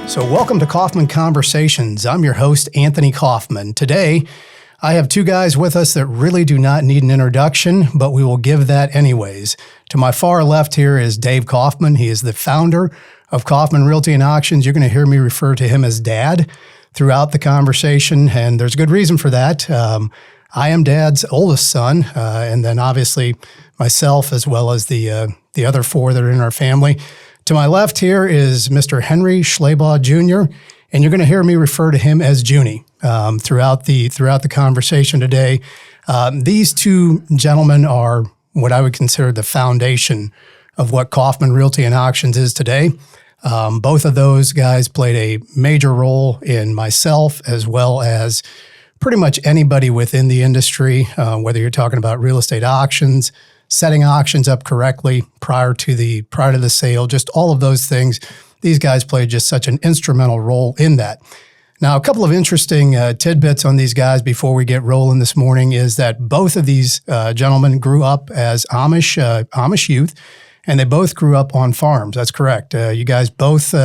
So welcome to Kaufman Conversations. I'm your host, Anthony Kaufman. Today, I have two guys with us that really do not need an introduction, but we will give that anyways. To my far left here is Dave Kaufman. He is the founder of Kaufman Realty Auctions. You're going to hear me refer to him as Dad throughout the conversation, and there's a good reason for that. I am Dad's oldest son, and then obviously myself as well as the other four that are in our family. To my left here is Mr. Henry Schlabach Jr., and you're going to hear me refer to him as Junie throughout the conversation today. These two gentlemen are what I would consider the foundation of what Kaufman Realty and Auctions is today. Both of those guys played a major role in myself as well as pretty much anybody within the industry, whether you're talking about real estate auctions, setting auctions up correctly prior to the sale, just all of those things. These guys played just such an instrumental role in that. Now, a couple of interesting tidbits on these guys before we get rolling this morning is that both of these gentlemen grew up as Amish youth, and they both grew up on farms. That's correct. You guys both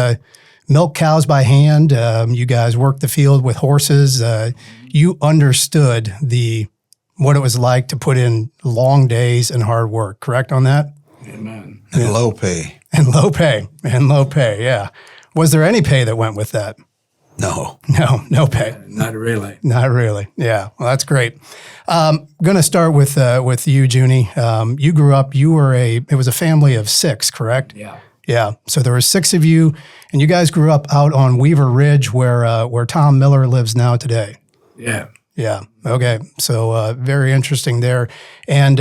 milk cows by hand. You guys worked the field with horses. You understood what it was like to put in long days and hard work. Correct on that? Amen. And low pay. And low pay, yeah. Was there any pay that went with that? No. No pay. Not really. Not really. Yeah. Well, that's great. Going to start with you, Junie. You grew up. It was a family of six, correct? Yeah. Yeah. So there were six of you, and you guys grew up out on Weaver Ridge, where Tom Miller lives now today. Yeah. Yeah. Okay. So very interesting there. And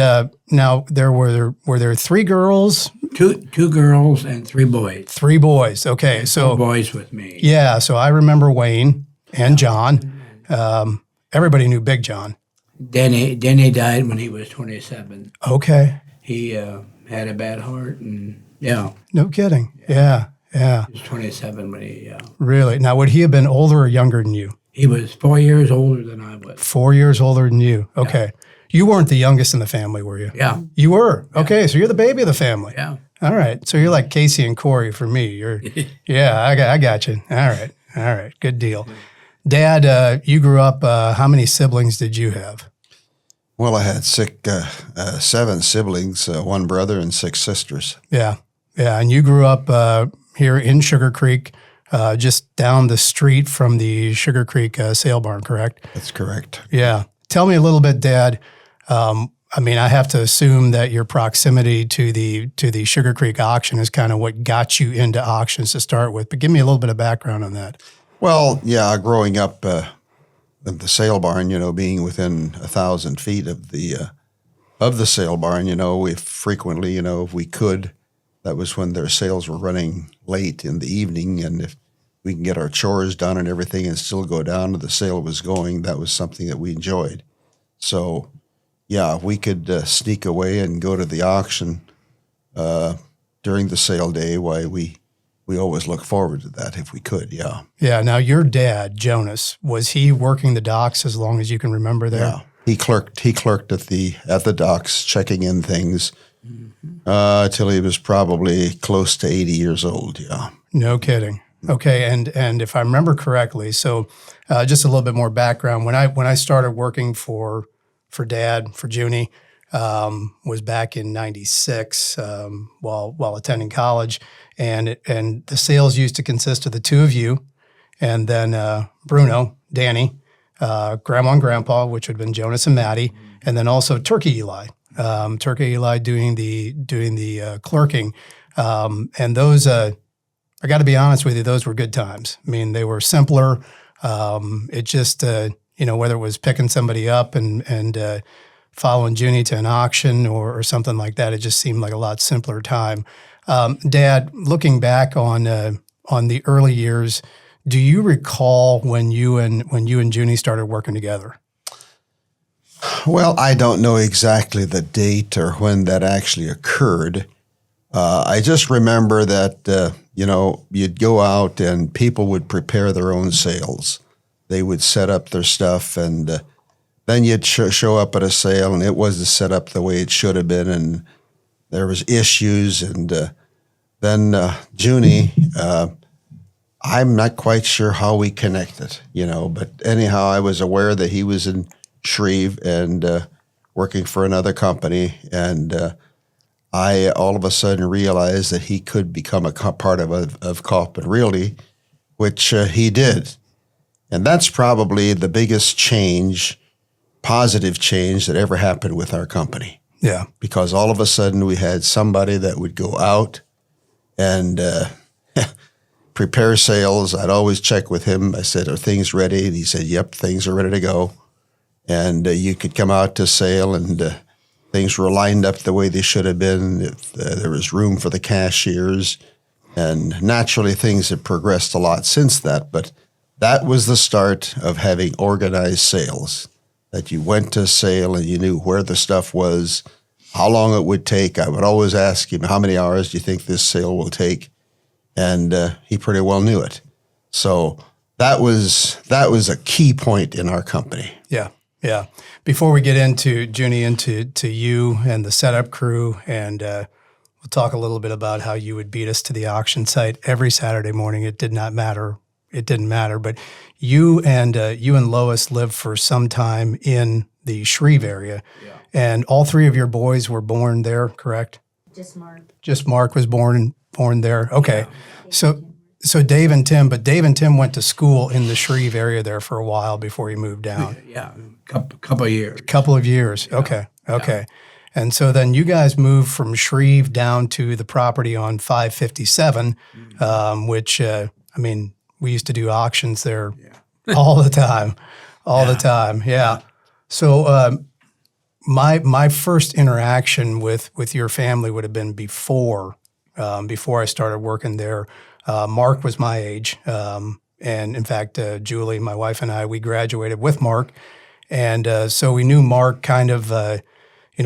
now were there three girls? Two girls and three boys. Three boys. Okay. And so 4 boys with me. Yeah. So I remember Wayne and John. Everybody knew Big John. Denny died when he was 27. Okay. He had a bad heart, and yeah. No kidding. Yeah. He was 27 when he. Really? Now, would he have been older or younger than you? He was 4 years older than I was. 4 years older than you. Okay. Yeah. You weren't the youngest in the family, were you? Yeah. You were? Yeah. Okay. So you're the baby of the family. Yeah. All right. So you're like Casey and Corey for me. Yeah, I got you. All right. Good deal. Dad, you grew up, how many siblings did you have? Well, I had 7 siblings, 1 brother and 6 sisters. Yeah. And you grew up here in Sugar Creek, just down the street from the Sugar Creek sale barn, correct? That's correct. Yeah. Tell me a little bit, Dad. I have to assume that your proximity to the Sugar Creek auction is kind of what got you into auctions to start with. But give me a little bit of background on that. Well, yeah, growing up in the sale barn, being within 1,000 feet of the sale barn, we frequently, if we could, that was when their sales were running late in the evening, and if we can get our chores done and everything and still go down to the sale was going, that was something that we enjoyed. So, yeah, we could sneak away and go to the auction during the sale day. Why we always look forward to that if we could, yeah. Yeah. Now, your dad, Jonas, was he working the docks as long as you can remember there? Yeah. He clerked at the docks, checking in things till he was probably close to 80 years old, yeah. No kidding. Okay, and if I remember correctly, so just a little bit more background. When I started working for Dad, for Junie, was back in '96 while attending college, and the sales used to consist of the two of you, and then Bruno, Danny, Grandma and Grandpa, which would have been Jonas and Maddie, and then also Turkey Eli, doing the clerking, and those. I got to be honest with you; those were good times. I mean, they were simpler. It just, whether it was picking somebody up and following Junie to an auction or something like that, it just seemed like a lot simpler time. Dad, looking back on the early years, do you recall when you and Junie started working together? Well, I don't know exactly the date or when that actually occurred. I just remember that, you'd go out and people would prepare their own sales. They would set up their stuff, and then you'd show up at a sale, and it wasn't set up the way it should have been, and there was issues. And then Junie, I'm not quite sure how we connected, but anyhow, I was aware that he was in Shreve and working for another company, and I all of a sudden realized that he could become a part of Kaufman Realty, which he did. And that's probably the biggest change, positive change that ever happened with our company. Yeah. Because all of a sudden we had somebody that would go out and prepare sales. I'd always check with him. I said, "Are things ready?" And he said, "Yep, things are ready to go." And you could come out to sale and things were lined up the way they should have been. If, there was room for the cashiers. And naturally, things have progressed a lot since that. But that was the start of having organized sales, that you went to sale and you knew where the stuff was, how long it would take. I would always ask him, "How many hours do you think this sale will take?" And he pretty well knew it. So that was a key point in our company. Yeah. Yeah. Before we get into Junie, into you and the setup crew, and we'll talk a little bit about how you would beat us to the auction site every Saturday morning. It did not matter. It didn't matter. But you and Lois lived for some time in the Shreve area, and all three of your boys were born there, correct? Just Mark. Just Mark was born there. Okay. So Dave and Tim, but Dave and Tim went to school in the Shreve area there for a while before he moved down. Yeah, couple of years. Couple of years. Okay. And so then you guys moved from Shreve down to the property on 557, which, we used to do auctions there all the time. The time. Yeah. So my first interaction with your family would have been before I started working there. Mark was my age. And in fact, Julie, my wife, and I, we graduated with Mark. And so we knew Mark kind of,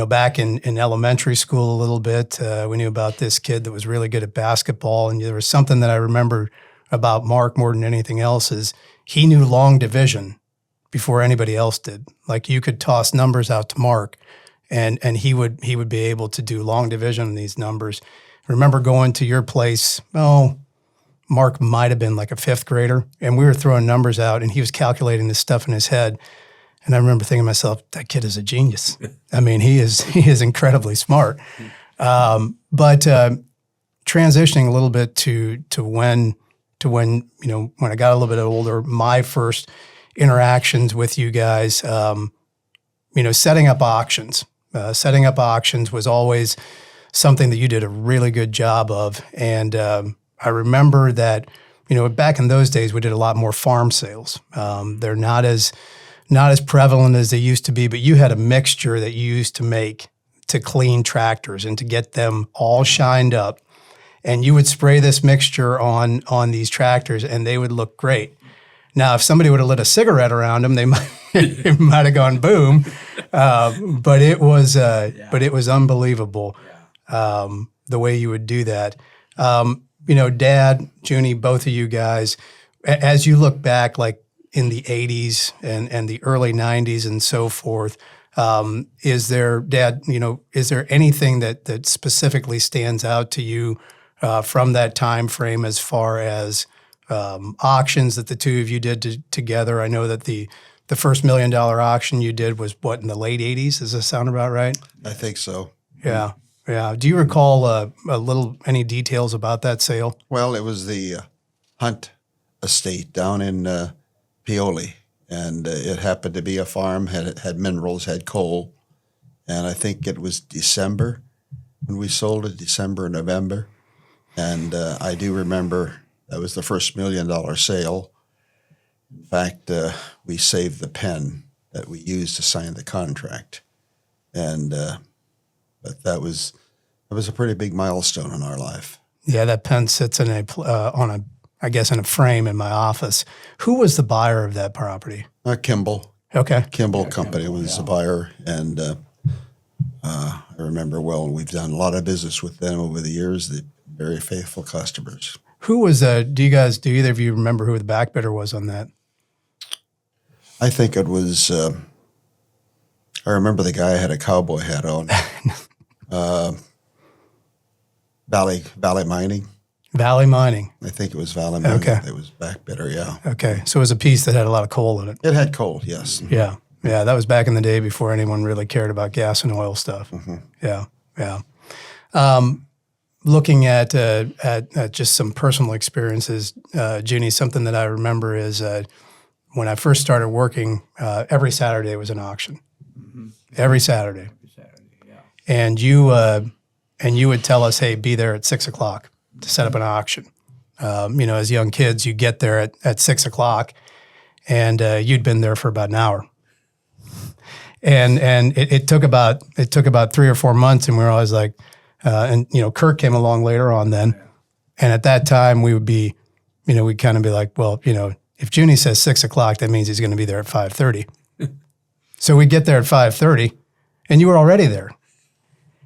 back in elementary school a little bit. We knew about this kid that was really good at basketball. And there was something that I remember about Mark more than anything else is he knew long division before anybody else did. Like you could toss numbers out to Mark and he would be able to do long division on these numbers. I remember going to your place, Mark might have been like a fifth grader, and we were throwing numbers out, and he was calculating this stuff in his head. And I remember thinking to myself, that kid is a genius. I mean, he is incredibly smart. But transitioning a little bit to when I got a little bit older, my first interactions with you guys, setting up auctions. Setting up auctions was always something that you did a really good job of, and I remember that, back in those days, we did a lot more farm sales. They're not as prevalent as they used to be, but you had a mixture that you used to make to clean tractors and to get them all shined up. And you would spray this mixture on these tractors and they would look great. Now, if somebody would have lit a cigarette around them, it might have gone boom. But it was unbelievable the way you would do that. Dad, Junie, both of you guys, as you look back, like in the 80s and the early 90s and so forth, is there anything that specifically stands out to you from that time frame as far as auctions that the two of you did together? I know that the first $1 million auction you did was in the late 80s? Does that sound about right? I think so. Yeah. Yeah. Do you recall any details about that sale? Well, it was the Hunt estate down in Paoli, and it happened to be a farm, had minerals, had coal, and I think it was December when we sold it, December, November, and I do remember that was the first $1 million sale. In fact, we saved the pen that we used to sign the contract, and but that was a pretty big milestone in our life. Yeah, that pen sits in in a frame in my office. Who was the buyer of that property? Kimball. Okay. Kimball Company was the buyer, and I remember well. We've done a lot of business with them over the years. They're very faithful customers. Who was? Do either of you remember who the back bidder was on that? I think it was. I remember the guy had a cowboy hat on. Valley Mining. Valley Mining. I think it was Valley Mining. Okay. It was back better, yeah. Okay. So it was a piece that had a lot of coal in it. It had coal, yes. Yeah. Yeah. That was back in the day before anyone really cared about gas and oil stuff. Yeah. Yeah. Looking at just some personal experiences, Junie, something that I remember is when I first started working, every Saturday was an auction. Every Saturday. And you would tell us, hey, be there at 6:00 to set up an auction. As young kids, you get there at 6:00, and you'd been there for about an hour. And it took about 3 or 4 months, and we were always like, Kirk came along later on then, and at that time we would be, we'd kind of be like, well, if Junie says 6:00, that means he's going to be there at 5:30. So we get there at 5:30, and you were already there.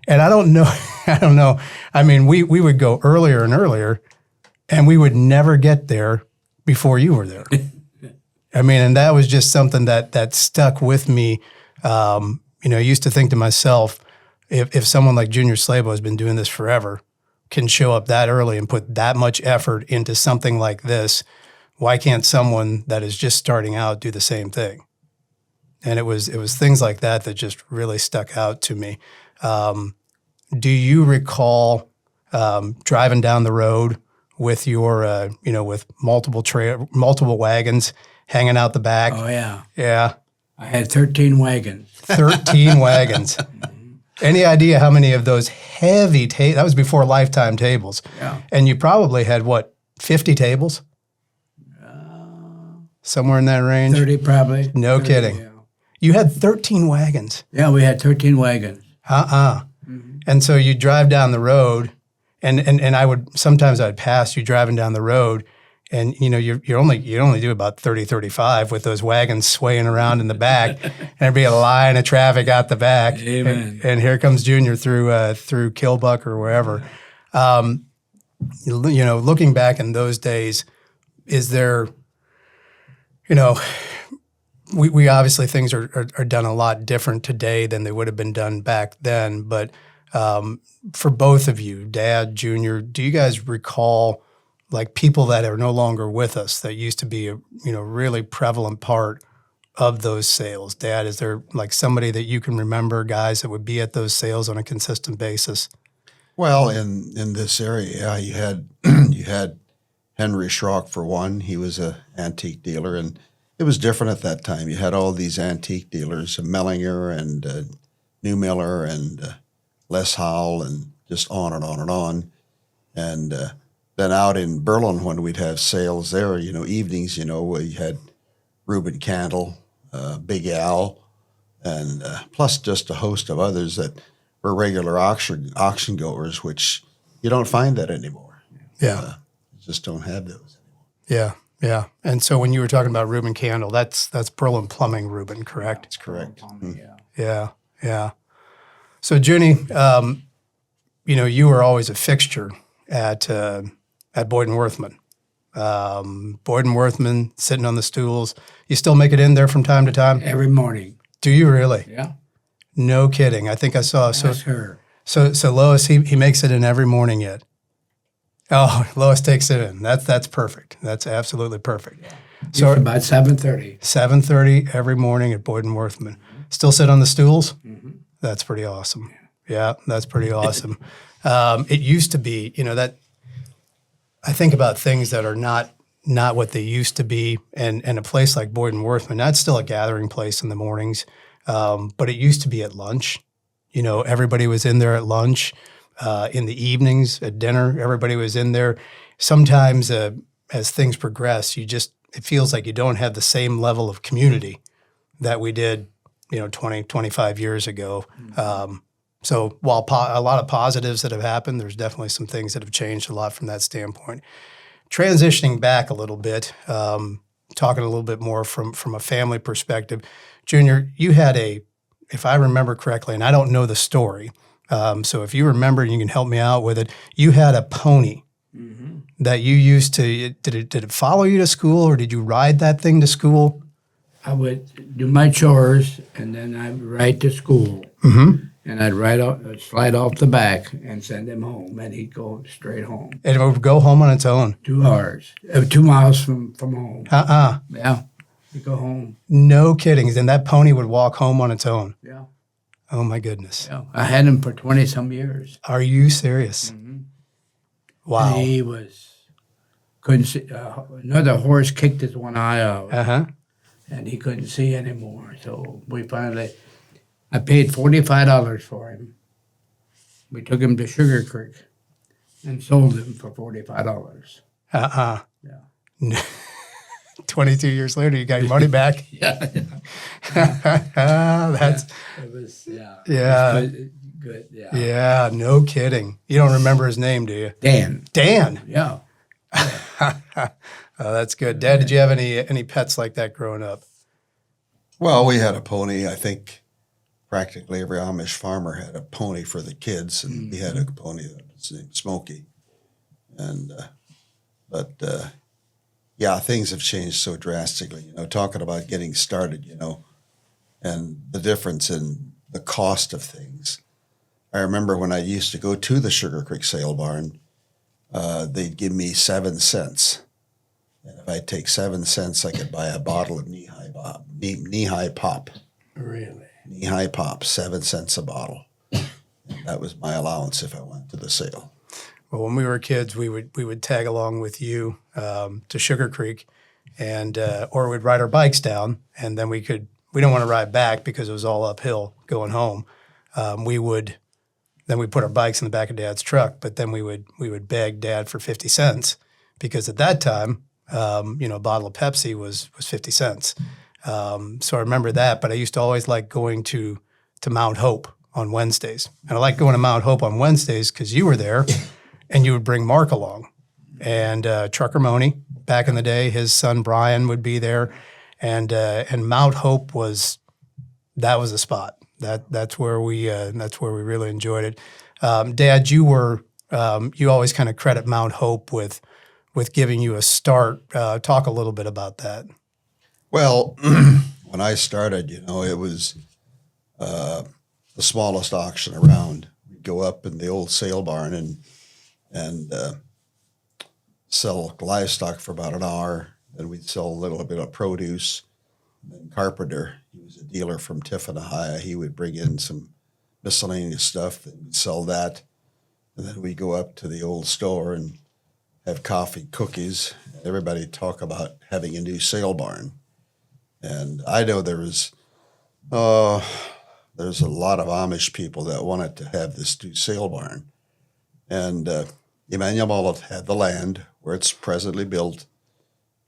And I don't know. I mean, we would go earlier and earlier, and we would never get there before you were there. I mean, and that was just something that stuck with me. I used to think to myself, if someone like Junior Schlabach has been doing this forever, can show up that early and put that much effort into something like this, why can't someone that is just starting out do the same thing? And it was things like that just really stuck out to me. Do you recall driving down the road with your, with multiple wagons hanging out the back? Oh, yeah. Yeah. I had 13 wagons. 13 wagons. Any idea how many of those heavy tables? That was before lifetime tables. Yeah. And you probably had, 50 tables? Somewhere in that range? 30 probably. No 30, kidding. Yeah. You had 13 wagons. Yeah, we had 13 wagons. And so you drive down the road, and I'd pass you driving down the road, and you only do about 30, 35 with those wagons swaying around in the back, and there'd be a line of traffic out the back. Amen. And here comes Junior through Killbuck or wherever. Looking back in those days, is there, we obviously things are done a lot different today than they would have been done back then. But for both of you, Dad, Junior, do you guys recall like people that are no longer with us that used to be a really prevalent part of those sales? Dad, is there like somebody that you can remember, guys, that would be at those sales on a consistent basis? Well, in this area, yeah, you had you had Henry Schrock for one. He was an antique dealer, and it was different at that time. You had all these antique dealers, Mellinger and New Miller and Les Howell, and just on and on and on. And then out in Berlin, when we'd have sales there, evenings, we had Reuben Candle, Big Al, and plus just a host of others that were regular auction goers, which you don't find that anymore. Yeah. You just don't have those anymore. Yeah, yeah. And so when you were talking about Reuben Candle, that's Berlin Plumbing Reuben, correct? That's correct. Yeah, yeah. So Junie, you were always a fixture at Boyd and Worthman. Boyd and Worthman sitting on the stools. You still make it in there from time to time? Every morning. Do you really? Yeah. No kidding. I think I saw. Ask her. So Lois, he makes it in every morning yet. Oh, Lois takes it in. That's perfect. That's absolutely perfect. So It's about 7:30. 7:30 every morning at Boyd and Worthman. Still sit on the stools? That's pretty awesome. Yeah, that's pretty awesome. It used to be, that I think about things that are not what they used to be, and a place like Boyd and Worthman, that's still a gathering place in the mornings, but it used to be at lunch. Everybody was in there at lunch. In the evenings at dinner, everybody was in there. Sometimes as things progress, it feels like you don't have the same level of community that we did, 20, 25 years ago. So while a lot of positives that have happened, there's definitely some things that have changed a lot from that standpoint. Transitioning back a little bit, talking a little bit more from a family perspective, Junior, you had if I remember correctly, and I don't know the story, so if you remember, you can help me out with it. You had a pony that you used to. Did it follow you to school, or did you ride that thing to school? I would do my chores, and then I would ride to school. and I'd slide off the back and send him home, and he'd go straight home. And it would go home on its own. 2 hours, 2 miles from home. Yeah, he'd go home. No kidding. And that pony would walk home on its own. Yeah, Oh my goodness. yeah. I had him for 20 some years. Are you serious? Wow. He couldn't see. Another horse kicked his one eye out, and he couldn't see anymore. So I paid $45 for him. We took him to Sugar Creek and sold him for $45. Yeah. 22 years later, you got your money back. Yeah. That's It was, yeah. Yeah. It was good, yeah. yeah, no kidding. You don't remember his name, do you? Dan. Dan. Yeah. Oh, that's good. Dad, did you have any pets like that growing up? Well, we had a pony. I think practically every Amish farmer had a pony for the kids, and we had a pony that was named Smokey. And yeah, things have changed so drastically. Talking about getting started, and the difference in the cost of things. I remember when I used to go to the Sugar Creek sale barn, they'd give me 7 cents. And if I take 7 cents, I could buy a bottle of knee-high pop. Really? Knee-high pop, 7 cents a bottle. And that was my allowance if I went to the sale. Well, when we were kids, we would tag along with you to Sugar Creek, and or we'd ride our bikes down, and then we didn't want to ride back because it was all uphill going home. Then we put our bikes in the back of Dad's truck, but then we would beg Dad for 50 cents because at that time, a bottle of Pepsi was 50 cents. So I remember that, but I used to always like going to Mount Hope on Wednesdays. And I like going to Mount Hope on Wednesdays because you were there and you would bring Mark along. And Trucker Money, back in the day, his son Brian would be there. And Mount Hope was the spot. That's where we really enjoyed it. Dad, you always kind of credit Mount Hope with giving you a start. Talk a little bit about that. Well, when I started, it was the smallest auction around. We'd go up in the old sale barn and sell livestock for about an hour. Then we'd sell a little bit of produce. And then Carpenter, he was a dealer from Tiffin, he would bring in some miscellaneous stuff, and we'd sell that. And then we'd go up to the old store and have coffee, cookies. Everybody talk about having a new sale barn. And I know there's a lot of Amish people that wanted to have this new sale barn. And Emmanuel Mullet had the land where it's presently built,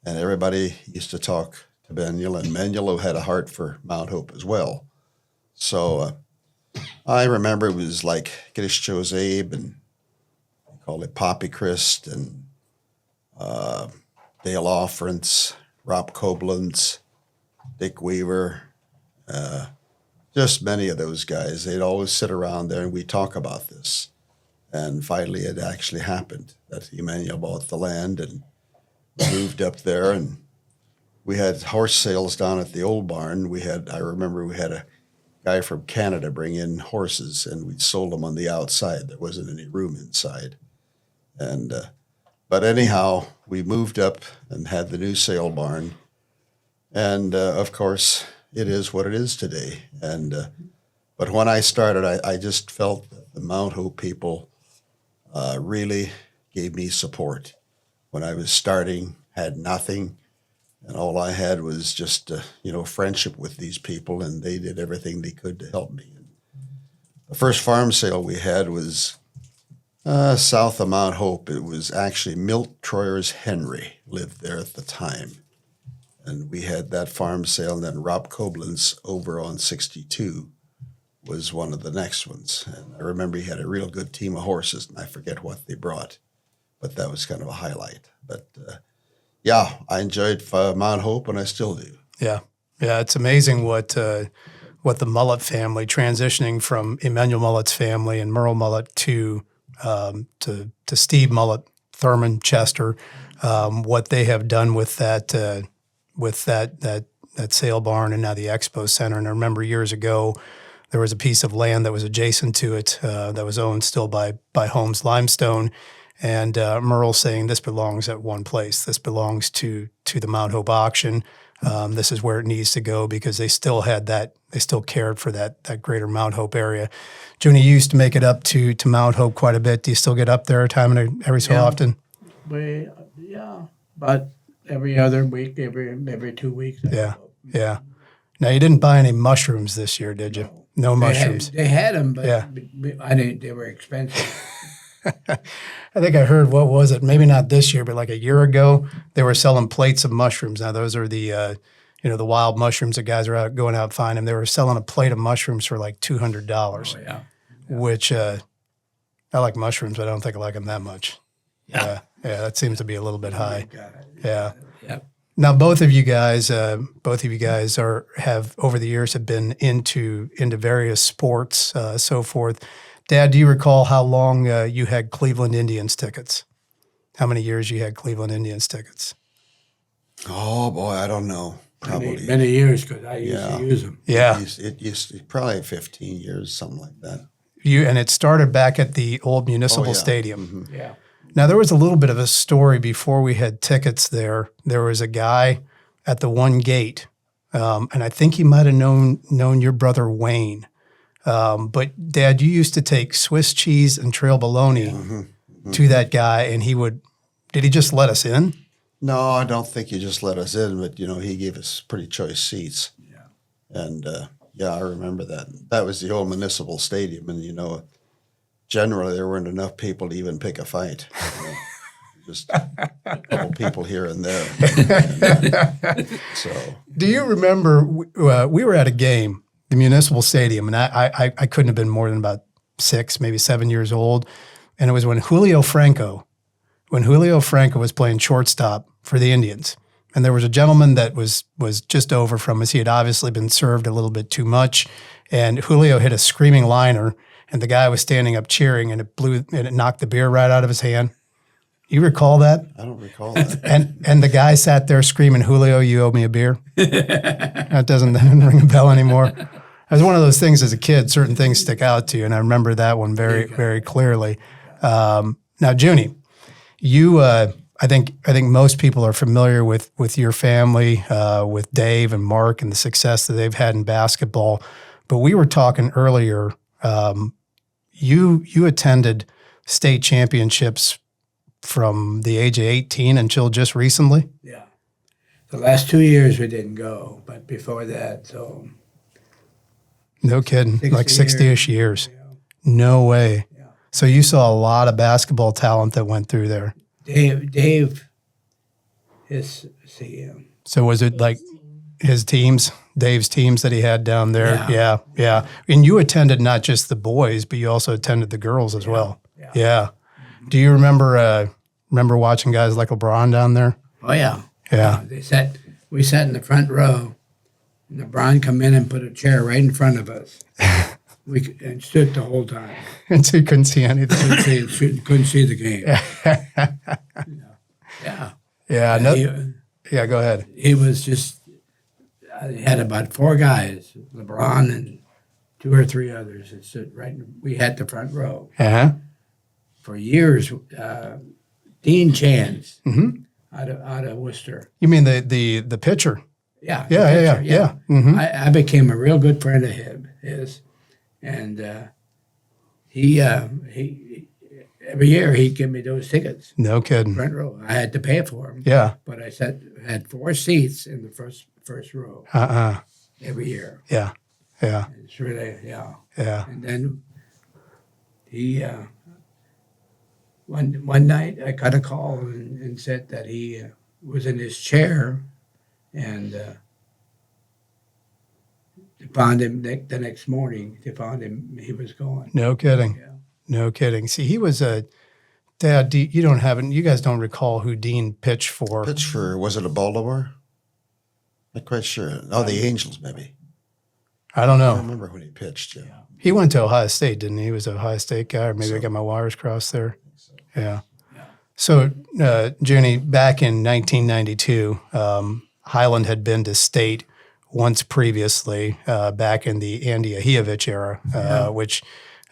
and everybody used to talk to Manuel, and Manuel had a heart for Mount Hope as well. So I remember it was like Giddish Joe's Abe, and they called it Poppy Christ, and Dale Offrance, Rob Koblenz, Dick Weaver, just many of those guys. They'd always sit around there and we'd talk about this. And finally it actually happened that Emmanuel bought the land and moved up there, and we had horse sales down at the old barn. I remember we had a guy from Canada bring in horses, and we sold them on the outside. There wasn't any room inside. And but anyhow, we moved up and had the new sale barn. And of course, it is what it is today. And but when I started, I just felt that the Mount Hope people really gave me support. When I was starting, had nothing, and all I had was just friendship with these people, and they did everything they could to help me. And the first farm sale we had was south of Mount Hope. It was actually Milt Troyer's Henry lived there at the time. And we had that farm sale, and then Rob Koblenz over on 62 was one of the next ones. And I remember he had a real good team of horses, and I forget what they brought, but that was kind of a highlight. But yeah, I enjoyed Mount Hope, and I still do. Yeah, it's amazing what the Mullet family, transitioning from Emmanuel Mullet's family and Merle Mullet to Steve Mullet, Thurman, Chester, what they have done with that sale barn and now the expo center. And I remember years ago, there was a piece of land that was adjacent to it that was owned still by Holmes Limestone. And Merle's saying this belongs at one place. This belongs to the Mount Hope auction. This is where it needs to go because they still had that. They still cared for that greater Mount Hope area. Junie, you used to make it up to Mount Hope quite a bit. Do you still get up there every so often? But every other week, every 2 weeks. Yeah. Now you didn't buy any mushrooms this year, did you? No mushrooms. They had them, but Yeah. I didn't. They were expensive. I think I heard, what was it? Maybe not this year, but like a year ago, they were selling plates of mushrooms. Now those are the the wild mushrooms that guys are going out finding. They were selling a plate of mushrooms for like $200. Oh, yeah. Which I like mushrooms, but I don't think I like them that much. Yeah, that seems to be a little bit high. Yeah. Yep. Now, both of you guys have over the years have been into various sports, so forth. Dad, do you recall how long you had Cleveland Indians tickets? How many years you had Cleveland Indians tickets? Oh boy, I don't know. Probably many years because I used to use them. Yeah, it used to, probably 15 years, something like that. And it started back at the old municipal stadium. Mm-hmm. Yeah. Now, there was a little bit of a story before we had tickets there. There was a guy at the one gate, and I think he might have known your brother Wayne. But, Dad, you used to take Swiss cheese and trail bologna to that guy, and did he just let us in? No, I don't think he just let us in, but, he gave us pretty choice seats. Yeah. And, I remember that. That was the old municipal stadium, and, generally there weren't enough people to even pick a fight. Just a couple people here and there. So, do you remember we were at a game, the municipal stadium, and I couldn't have been more than about 6, maybe 7 years old, and it was when Julio Franco was playing shortstop for the Indians. And there was a gentleman that was just over from us. He had obviously been served a little bit too much, and Julio hit a screaming liner, and the guy was standing up cheering, and it knocked the beer right out of his hand. You recall that? I don't recall that. And the guy sat there screaming, "Julio, you owe me a beer." That doesn't ring a bell anymore. It was one of those things as a kid, certain things stick out to you, and I remember that one very, very clearly. Now, Junie, you, I think most people are familiar with your family, with Dave and Mark and the success that they've had in basketball. But we were talking earlier, you attended state championships from the age of 18 until just recently? Yeah. The last 2 years we didn't go, but before that, so. No kidding, 60 like 60-ish years. Yeah. No way. Yeah. So you saw a lot of basketball talent that went through there. Dave, So was it like his teams, Dave's teams that he had down there? Yeah. Yeah. And you attended not just the boys, but you also attended the girls as well. Yeah. Do you remember watching guys like LeBron down there? Oh yeah. Yeah. We sat in the front row, and LeBron come in and put a chair right in front of us. And stood the whole time. And so you couldn't see anything. Couldn't see the game. Yeah. Yeah, go ahead. He was just, he had about 4 guys, LeBron and 2 or 3 others that stood right, we had the front row. Uh-huh. For years, Dean Chance out of Worcester. You mean the pitcher? Yeah. Yeah. Mm-hmm. I became a real good friend of his, and he every year he'd give me those tickets. No kidding. Front row. I had to pay for them. Yeah. But I had 4 seats in the first row. Every year. Yeah. It's really Yeah. And then he one night I got a call and said that he was in his chair, and they found him the next morning. They found him; he was gone. No kidding. Yeah. No kidding. See, he was a Dad. You guys don't recall who Dean pitched for? Pitched for, was it a Baltimore? Not quite sure. Oh, the Angels, maybe. I don't I know. remember when he pitched, yeah. He went to Ohio State, didn't he? He was an Ohio State guy, or maybe I got my wires crossed there. Yeah. So, Junie, back in 1992, Highland had been to state once previously, back in the Andy Ahievich era, which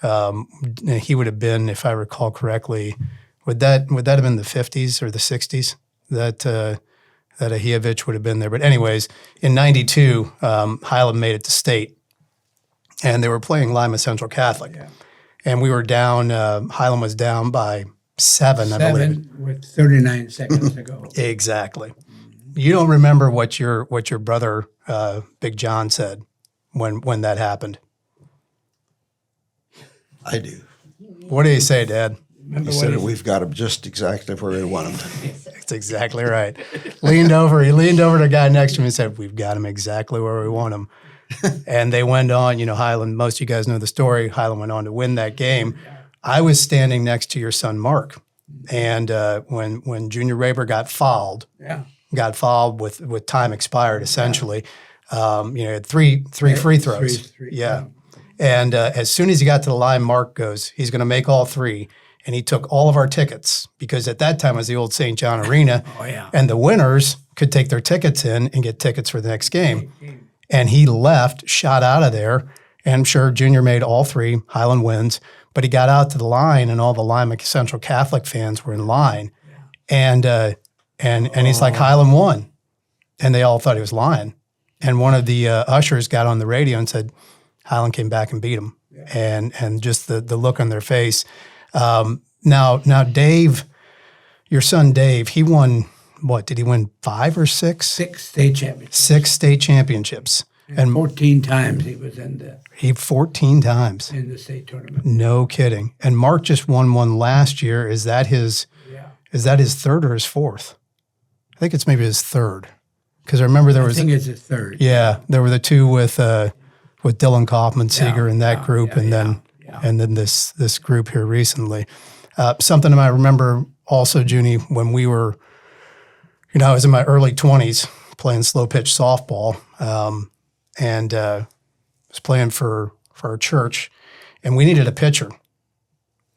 he would have been, if I recall correctly, would that have been the 50s or the 60s that Ahievich would have been there? But anyways, in '92, Highland made it to state, and they were playing Lima Central Catholic, and we were down. Highland was down by 7, I believe. 7 with 39 seconds to go. Exactly. You don't remember what your brother Big John said when that happened? I do. What did he say, Dad? He said that we've got them just exactly where we want them. That's exactly right. He leaned over to the guy next to him and said, "We've got him exactly where we want him." And they went on. Highland. Most of you guys know the story. Highland went on to win that game. I was standing next to your son Mark, and when Junior Raber got fouled with time expired essentially. Had three free throws. Three. And as soon as he got to the line, Mark goes, he's going to make all 3. And he took all of our tickets because at that time it was the old St. John Arena. And the winners could take their tickets in and get tickets for the next game. And he left, shot out of there. And I'm sure Junior made all 3. Highland wins. But he got out to the line and all the Lima Central Catholic fans were in line. And he's like, Highland won. And they all thought he was lying. And one of the ushers got on the radio and said, Highland came back and beat him. And just the look on their face. Now Dave, your son Dave, he won, what, did he win 5 or 6? 6 state championships. 6 state championships. And 14 times he was in the 14 times. In the state tournament. No kidding. And Mark just won one last year. Is that his 3rd or his 4th? I think it's maybe his 3rd. Because I remember I think it's his 3rd. Yeah, there were the 2 with Dylan Kaufman, Seeger, and that group, and then this group here recently. Something I remember also, Junie, when we were, I was in my early 20s playing slow pitch softball, and was playing for our church, and we needed a pitcher,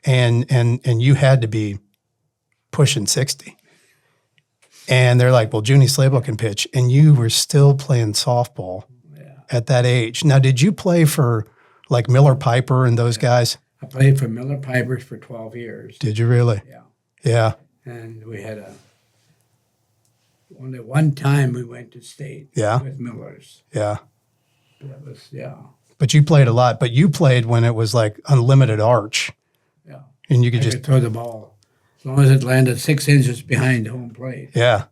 and you had to be pushing 60. And they're like, well, Junie Schlabach can pitch. And you were still playing softball at that age. Now, did you play for like Miller Piper and those guys? I played for Miller Pipers for 12 years. Did you really? Yeah. Yeah. And we had only one time we went to state with Millers. Yeah. That was, But you played a lot. But you played when it was like unlimited arch. Yeah. And you could just throw the ball. As long as it landed 6 inches behind home plate. Yeah.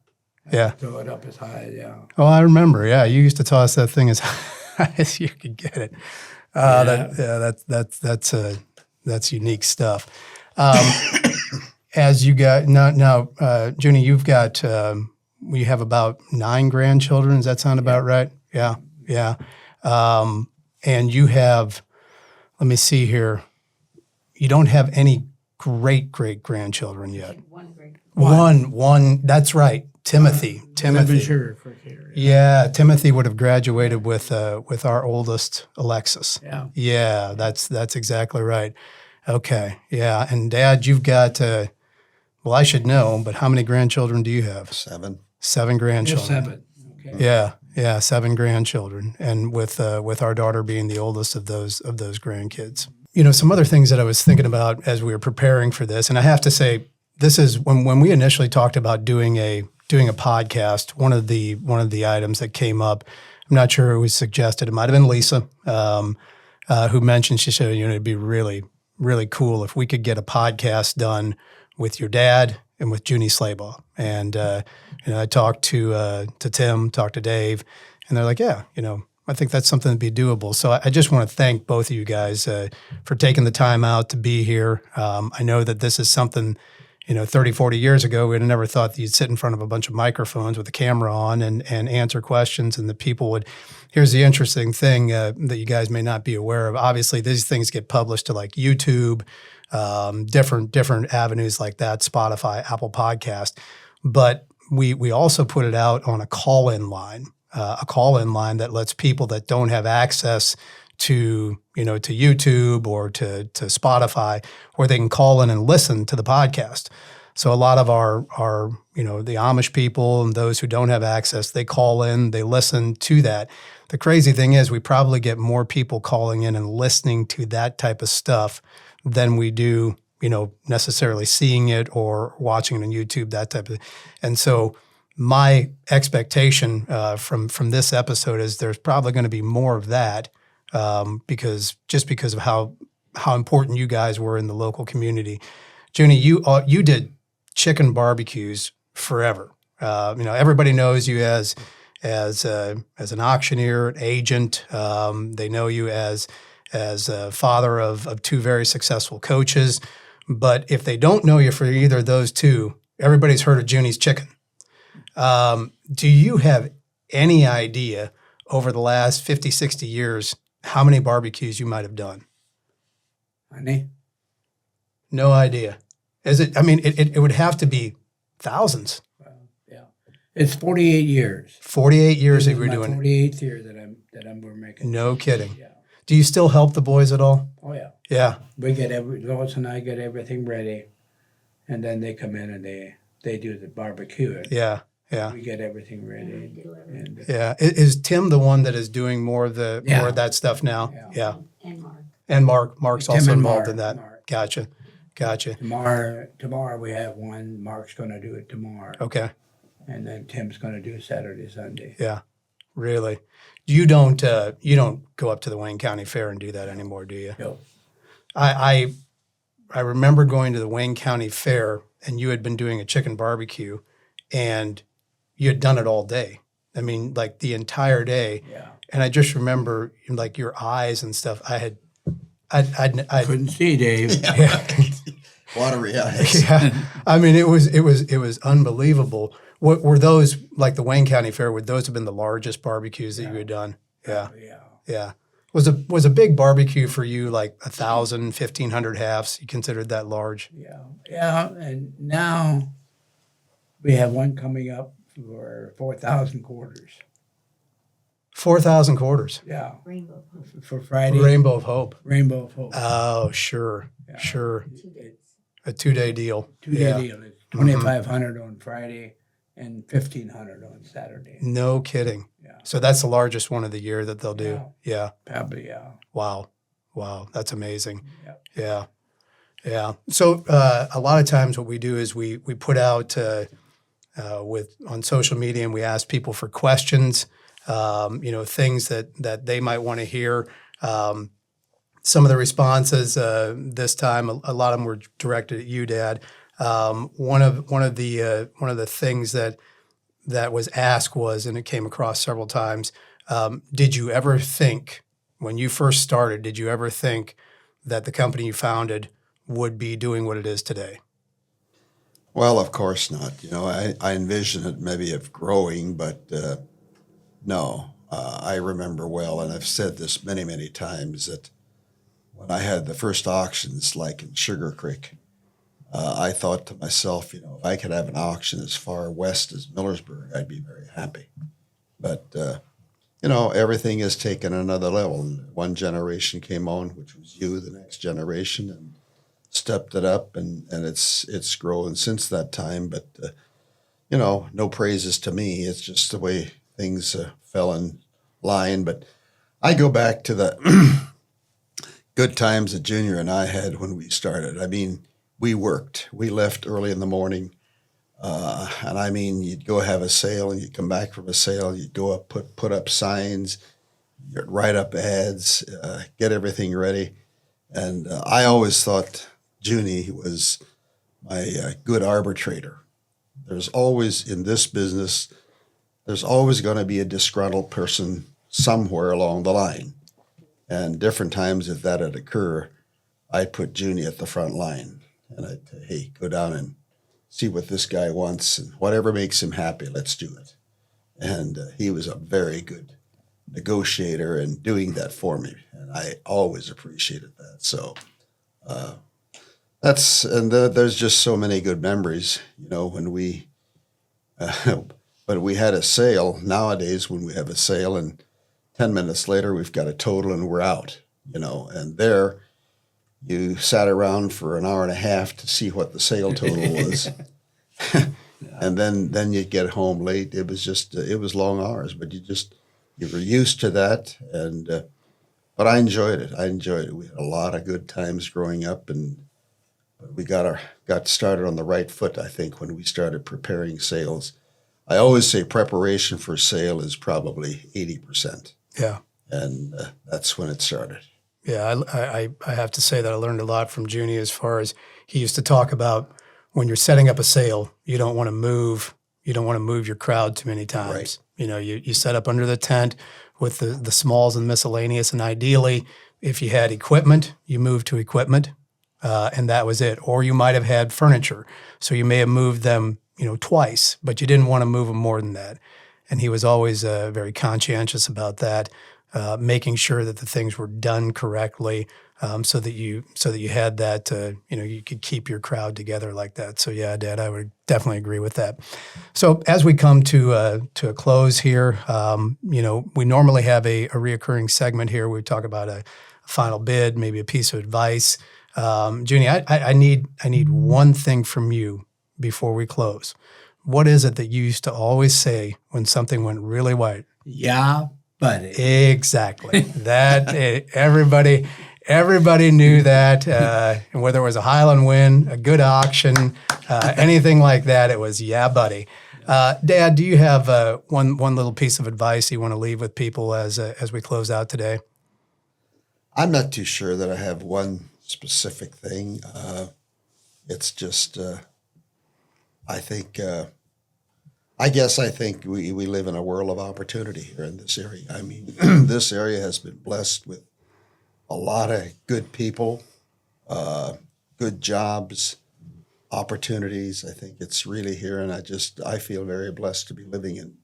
Throw it up as high, Oh, I remember. Yeah, you used to toss that thing as high as you could get it. That's unique stuff. As you got now, Junie, you've got we have about 9 grandchildren. Does that sound about right? Yeah. And you have, let me see here. You don't have any great grandchildren yet. One. That's right. Timothy. Sure, yeah, Timothy would have graduated with our oldest, Alexis. Yeah, that's exactly right. Okay, yeah, and Dad, you've got. Well, I should know, but how many grandchildren do you have? 7. 7 grandchildren. 7. Okay. Yeah, 7 grandchildren, and with our daughter being the oldest of those grandkids. Some other things that I was thinking about as we were preparing for this, and I have to say, this is when we initially talked about doing a podcast. One of the items that came up, I'm not sure who was suggested. It might have been Lisa, who mentioned. She said, it'd be really, really cool if we could get a podcast done with your dad and with Junie Schlabach. And I talked to Tim, talked to Dave, and they're like, I think that's something that'd be doable. So I just want to thank both of you guys for taking the time out to be here. I know that this is something, 30, 40 years ago, we'd have never thought that you'd sit in front of a bunch of microphones with a camera on and answer questions, and the people would. Here's the interesting thing that you guys may not be aware of. Obviously, these things get published to like YouTube, different avenues like that, Spotify, Apple Podcast. But we also put it out on a call-in line. A call-in line that lets people that don't have access to YouTube or to Spotify, where they can call in and listen to the podcast. So a lot of our the Amish people and those who don't have access, they call in, they listen to that. The crazy thing is we probably get more people calling in and listening to that type of stuff than we do, necessarily seeing it or watching it on YouTube, that type of. And so my expectation from this episode is there's probably going to be more of that because of how important you guys were in the local community. Junie, you did chicken barbecues forever. Everybody knows you as an auctioneer, an agent. They know you as a father of two very successful coaches. But if they don't know you for either of those two, everybody's heard of Junie's Chicken. Do you have any idea over the last 50, 60 years how many barbecues you might have done? Honey? No idea. Is it? I mean, it would have to be thousands. Yeah. It's 48 years. 48 years that This we're is my doing. 48th year that we're making. No kidding. Yeah. Do you still help the boys at all? Oh yeah. Yeah. We get Lois and I get everything ready, and then they come in and they do the barbecue. Yeah. Yeah. We get everything ready. And Yeah. Is Tim the one that is doing more of that stuff now? Yeah. Yeah. And Mark. And Mark's Tim also and involved Mark, in that. Mark. Gotcha. Tomorrow we have one. Mark's going to do it tomorrow, Okay. and then Tim's going to do Saturday, Sunday. Yeah. Really. You don't go up to the Wayne County Fair and do that anymore, do you? No. I remember going to the Wayne County Fair and you had been doing a chicken barbecue and you had done it all day. I mean, like the entire day. Yeah. And I just remember like your eyes and stuff. I Couldn't see, Dave. Watery eyes. yeah. I mean, it was unbelievable. What were those, like the Wayne County Fair, would those have been the largest barbecues that you had done? Yeah. Yeah. Yeah. Was a big barbecue for you like 1,000, 1,500 halves? You considered that large? Yeah. Yeah. And now we have one coming up for 4,000 quarters. 4,000 quarters. Yeah. Rainbow. For Friday. Rainbow of Hope. Rainbow of Hope. Oh, sure. Yeah. Sure. 2 days. A 2-day deal. 2-day Yeah. deal. It's 2,500 on Friday and 1,500 on Saturday. No kidding. Yeah. So that's the largest one of the year that they'll do. Yeah. Probably, yeah. Wow. That's amazing. Yeah. Yeah. Yeah. So a lot of times what we do is we put out on social media and we ask people for questions, things that they might want to hear. Some of the responses this time, a lot of them were directed at you, Dad. One of the things that was asked was, and it came across several times, did you ever think, when you first started, did you ever think that the company you founded would be doing what it is today? Well, of course not. I envision it maybe of growing, but no. I remember well, and I've said this many, many times, that when I had the first auctions, like in Sugar Creek, I thought to myself, if I could have an auction as far west as Millersburg, I'd be very happy. But, everything has taken another level. One generation came on, which was you, the next generation, and stepped it up, and it's grown since that time. But, no praises to me. It's just the way things fell in line. But I go back to the good times that Junior and I had when we started. I mean, we worked. We left early in the morning. And I mean, you'd go have a sale and you'd come back from a sale. You'd go up, put up signs, you'd write up ads, get everything ready. And I always thought Junie was my good arbitrator. There's always, in this business, there's always going to be a disgruntled person somewhere along the line. And different times if that would occur, I'd put Junie at the front line. And I'd say, hey, go down and see what this guy wants, and whatever makes him happy, let's do it. And he was a very good negotiator in doing that for me, and I always appreciated that. So there's just so many good memories, when we, but we had a sale. Nowadays, when we have a sale and 10 minutes later we've got a total and we're out, and there, you sat around for an hour and a half to see what the sale total was. And then you'd get home late. It was long hours, but you just you were used to that, and but I enjoyed it. We had a lot of good times growing up, and we got started on the right foot, I think, when we started preparing sales. I always say preparation for sale is probably 80%. Yeah. And that's when it started. Yeah, I have to say that I learned a lot from Junie as far as he used to talk about when you're setting up a sale, you don't want to move your crowd too many times. Right. You know, you set up under the tent with the smalls and miscellaneous, and ideally, if you had equipment, you moved to equipment, and that was it. Or you might have had furniture, so you may have moved them, twice, but you didn't want to move them more than that. And he was always very conscientious about that. Making sure that the things were done correctly, so that you had that, you could keep your crowd together like that. So yeah, Dad, I would definitely agree with that. So as we come to a close here, we normally have a reoccurring segment here. We talk about a final bid, maybe a piece of advice. Junie, I need one thing from you before we close. What is it that you used to always say when something went really right? Yeah, buddy. Exactly. That everybody knew that. And whether it was a Highland win, a good auction, anything like that, it was yeah, buddy. Dad, do you have one little piece of advice you want to leave with people as we close out today? I'm not too sure that I have one specific thing. It's just, I think we live in a world of opportunity here in this area. I mean, this area has been blessed with a lot of good people, good jobs, opportunities. I think it's really here, and I feel very blessed to be living in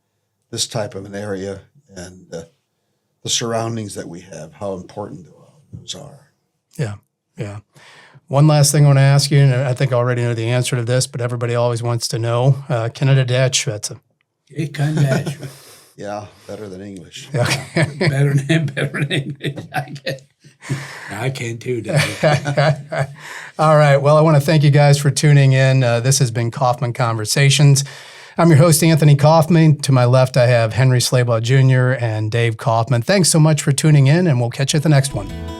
this type of an area, and the surroundings that we have, how important those are. Yeah, yeah. One last thing I want to ask you, and I think I already know the answer to this, but everybody always wants to know, Canada Dad Schwätze. Ich kann Dutch. Yeah, better than English. Okay. better than English. I can too, Dad. All right. Well, I want to thank you guys for tuning in. This has been Kaufman Conversations. I'm your host, Anthony Kaufman. To my left, I have Henry Schlabach Jr. and Dave Kaufman. Thanks so much for tuning in, and we'll catch you at the next one.